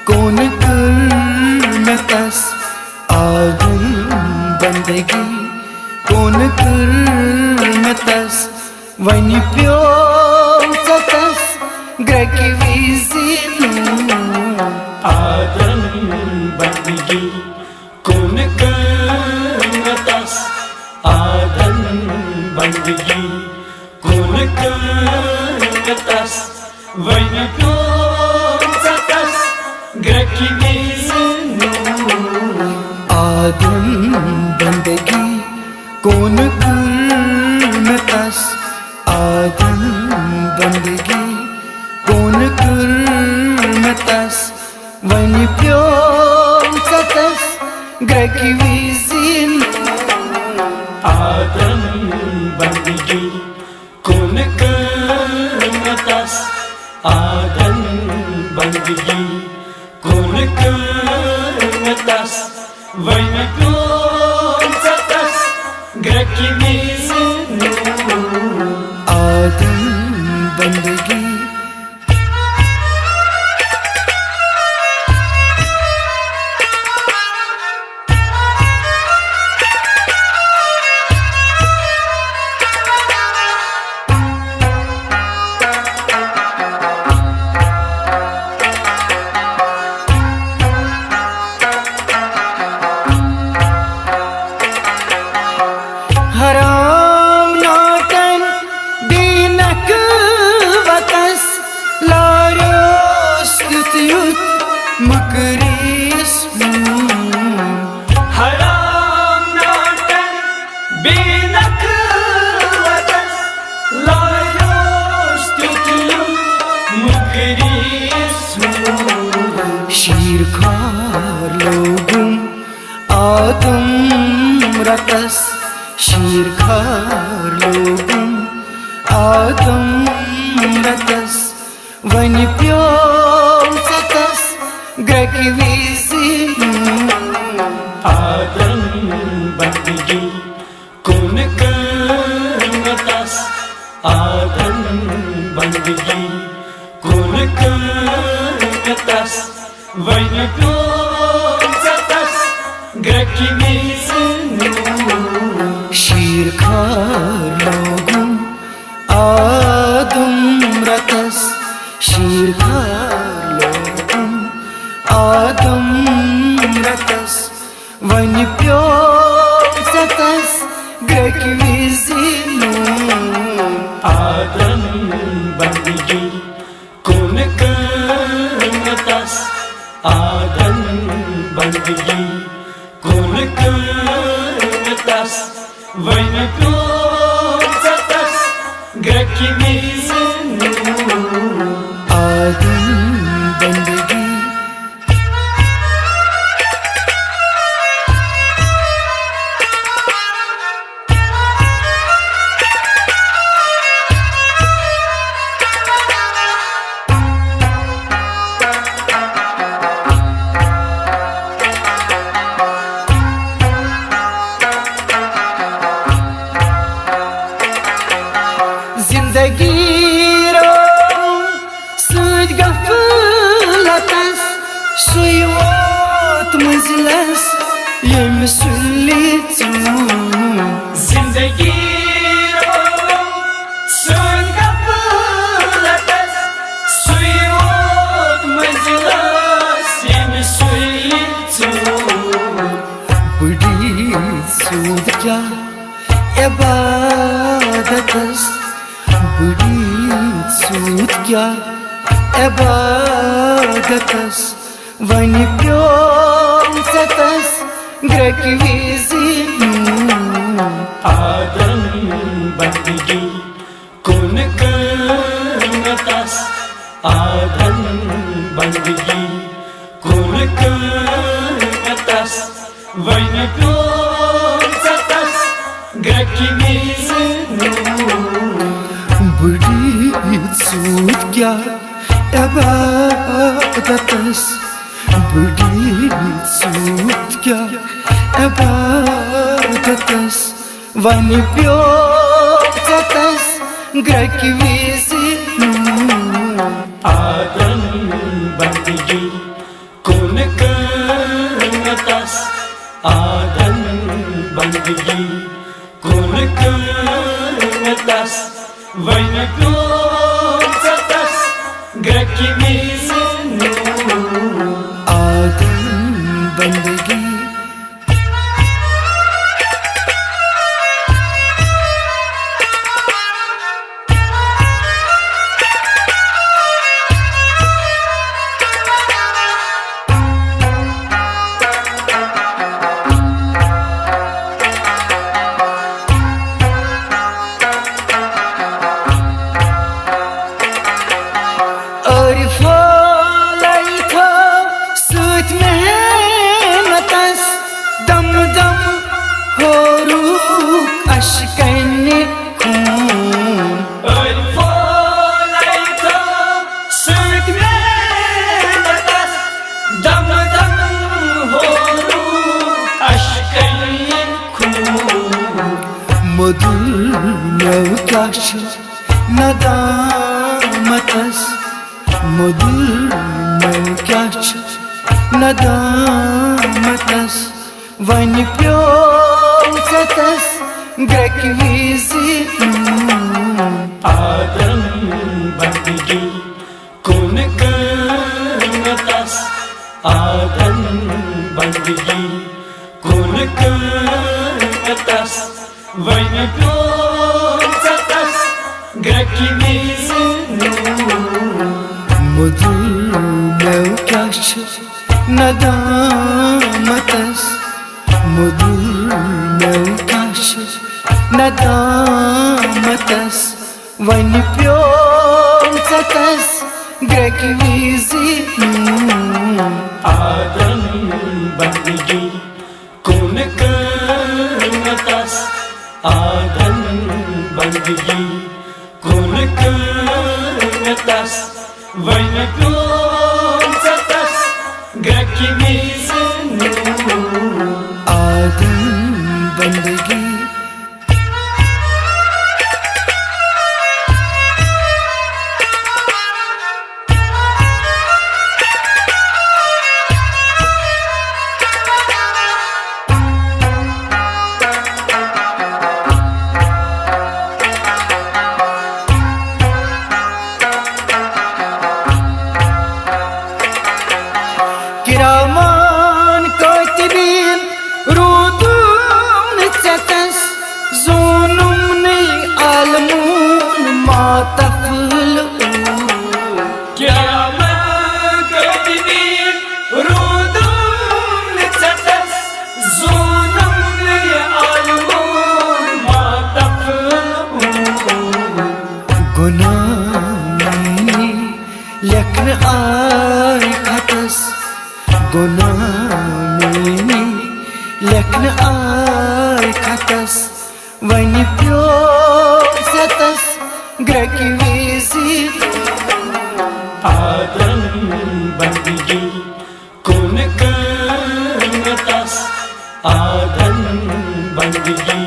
कौन कर में तस आगन बंदगी कौन कर में तस वनी प्यो तस ग्रह विजिनु आगन बंदगी कौन कर में तस आगन बंदगी कौन कर में तस वनी प्यो ग्रह विजिनु आगन बंदगी कौन कर में तस आगन बंदगी कौन कर में तस वनी प्यो तस ग्रह विजिनु आगन बंदगी कौन कर में तस आगन बंदगी कौन कर में तस वनी प्यो तस ग्रह विजिनु आगन बंदगी हराम नाटन दीनक वतस लारो स्तुत्युत मकरीस हराम नाटन दीनक वतस लारो स्तुत्युत मकरीस शीर खार लोगुम आदम रतस शीर खार लोगुम आदम रतस वनी प्यो तस ग्रह विजिनु आगन बंदगी कौन कर में तस आगन बंदगी कौन कर में तस वनी प्यो तस ग्रह विजिनु शीर खार लोगुम आदम रतस शीर खार लोगुम आदम रतस वनी प्यो तस ग्रह विजिनु आगन बंदगी कौन कर में तस आगन बंदगी कौन कर में तस वनी प्यो तस ग्रह विजिनु आगन बंदगी जिंदगी रो सूद गफलतस सुयोत मजलस यम सुलितु जिंदगी रो सूद गफलतस सुयोत मजलस यम सुलितु बड़ी सूद क्या इबादतस बड़ी सूद क्या इबादतस वनी प्यो तस ग्रह विजिनु आगन बंदगी कौन कर में तस आगन बंदगी कौन कर में तस वनी प्यो तस ग्रह विजिनु बड़ी सूद क्या इबादतस बड़ी सूद क्या इबादतस वनी प्यो तस ग्रह विजिनु आगन बंदगी कौन करनतास आधन बंदगी कौन करनतास वैन प्योचातास ग्रकी मिजनु आदम बंदगी दम दम होरुक अशकन खून दम दम होरुक अशकन खून मधुर नवकाश नदामतस मधुर नवकाश नदामतस वन प्योचातास ग्रकी मिजनु आदम बंदगी कौन करनतास आदम बंदगी कौन करनतास वैन प्योचातास ग्रकी मिजनु मधुर नवकाश नदामतस मधुर नवकाश नदामतस वन प्योचातास ग्रकी मिजनु आदम बंदगी कौन करनतास आदम बंदगी कौन करनतास वैन प्योचातास ग्रकी मिजनु आदम बंदगी किरामान कातिबीन रूदून चतस ज़ुनुन आलमून मातफल क़यामत कातिबीन रूदून चतस ज़ुनुन आलमून मातफल गुनामी लेखन आय खतस गुनामी लेखन आय खतस वन प्योचातास ग्रकी मिजनु आदम बंदगी कौन करनतास आदम बंदगी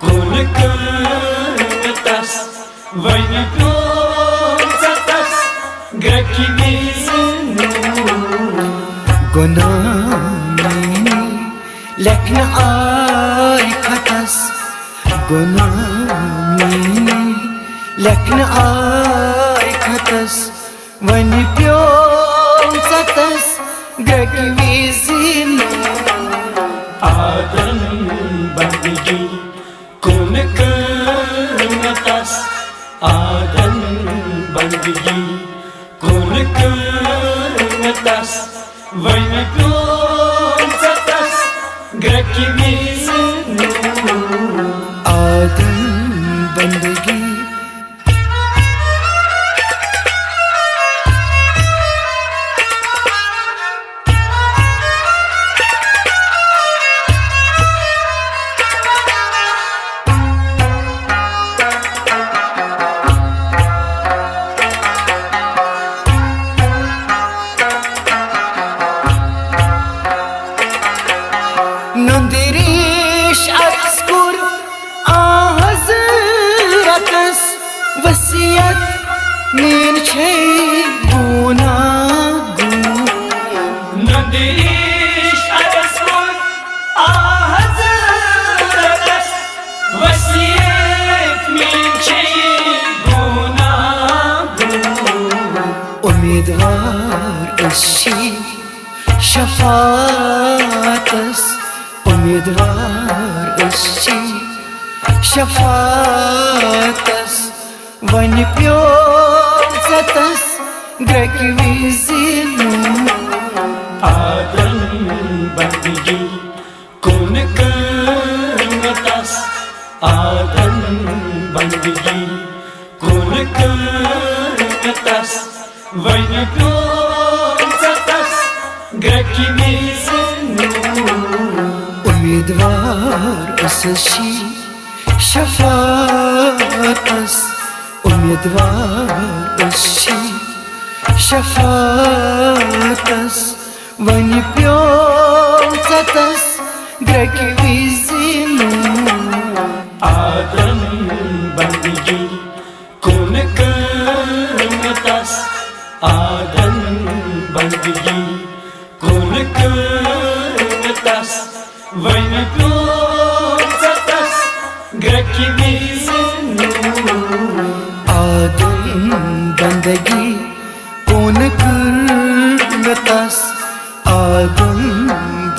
कौन करनतास वैन प्योचातास ग्रकी मिजनु गुनामी लेखन आय खतस गुनामी लेखन आय खतस वन प्योचातास ग्रकी मिजनु आदम बंदगी कौन करनतास आदम बंदगी कौन करनतास वैन प्योचातास ग्रकी मिजनु आदम बंदगी नंदिरी बंदिश अरसुल हज़रत वसीयत मीछे गुनाह उम्मीदवार अशी शफातस उम्मीदवार अशी शफातस वन प्योतस ग्रक विजिनु आदम बंदगी कौन करतस आदम बंदगी कौन करतस वन प्योतस ग्रक विजिनु उम्मीदवार अशी शफातस उम्मीदवार अशी शफातस वन प्योतस ग्रक विजिनु आदम बंदगी कौन करतस आदम बंदगी कौन करतस वन प्योतस ग्रक विजिनु आदम बंदगी कौन करतस आदम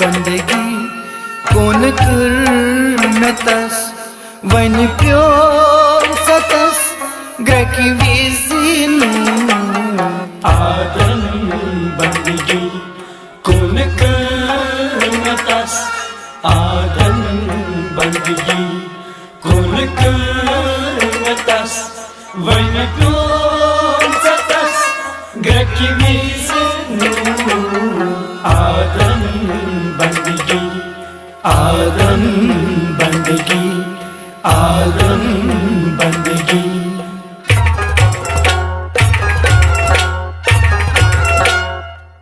बंदगी कौन करतस वन प्योतस ग्रक विजिनु आदम बंदगी कौन करतस आदम बंदगी कौन करतस वन प्योतस ग्रक विजिनु आदम बंदगी आदम बंदगी आदम